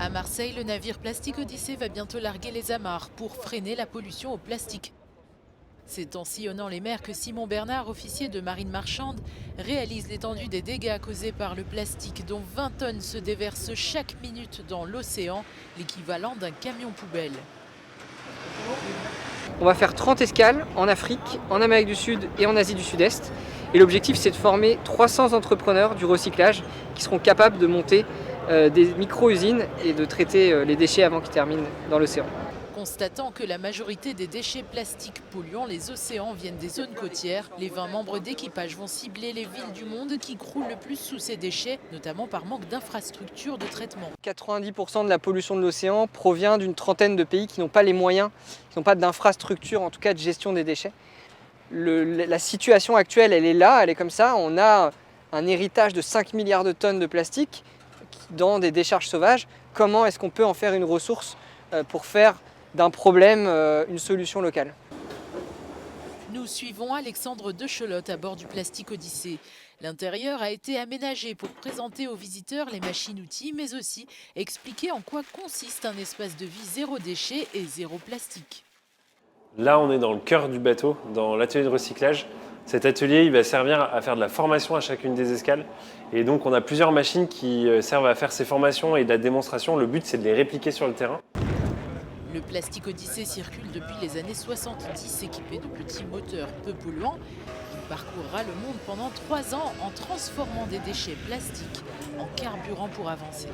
À Marseille, le navire Plastic Odyssée va bientôt larguer les amarres pour freiner la pollution au plastique. C'est en sillonnant les mers que Simon Bernard, officier de marine marchande, réalise l'étendue des dégâts causés par le plastique, dont 20 tonnes se déversent chaque minute dans l'océan, l'équivalent d'un camion poubelle. On va faire 30 escales en Afrique, en Amérique du Sud et en Asie du Sud-Est. Et l'objectif, c'est de former 300 entrepreneurs du recyclage qui seront capables de monter des micro-usines et de traiter les déchets avant qu'ils terminent dans l'océan. Constatant que la majorité des déchets plastiques polluant les océans viennent des zones côtières, les 20 membres d'équipage vont cibler les villes du monde qui croulent le plus sous ces déchets, notamment par manque d'infrastructures de traitement. 90% de la pollution de l'océan provient d'une trentaine de pays qui n'ont pas les moyens, qui n'ont pas d'infrastructures, en tout cas de gestion des déchets. La situation actuelle, elle est là, elle est comme ça. On a un héritage de 5 milliards de tonnes de plastique dans des décharges sauvages. Comment est-ce qu'on peut en faire une ressource pour faire d'un problème une solution locale? Nous suivons Alexandre Dechelotte à bord du Plastic Odyssée. L'intérieur a été aménagé pour présenter aux visiteurs les machines-outils, mais aussi expliquer en quoi consiste un espace de vie zéro déchet et zéro plastique. Là, on est dans le cœur du bateau, dans l'atelier de recyclage. Cet atelier, il va servir à faire de la formation à chacune des escales. Et donc, on a plusieurs machines qui servent à faire ces formations et de la démonstration. Le but, c'est de les répliquer sur le terrain. Le Plastic Odyssée circule depuis les années 70, équipé de petits moteurs peu polluants. Il parcourra le monde pendant 3 ans en transformant des déchets plastiques en carburant pour avancer.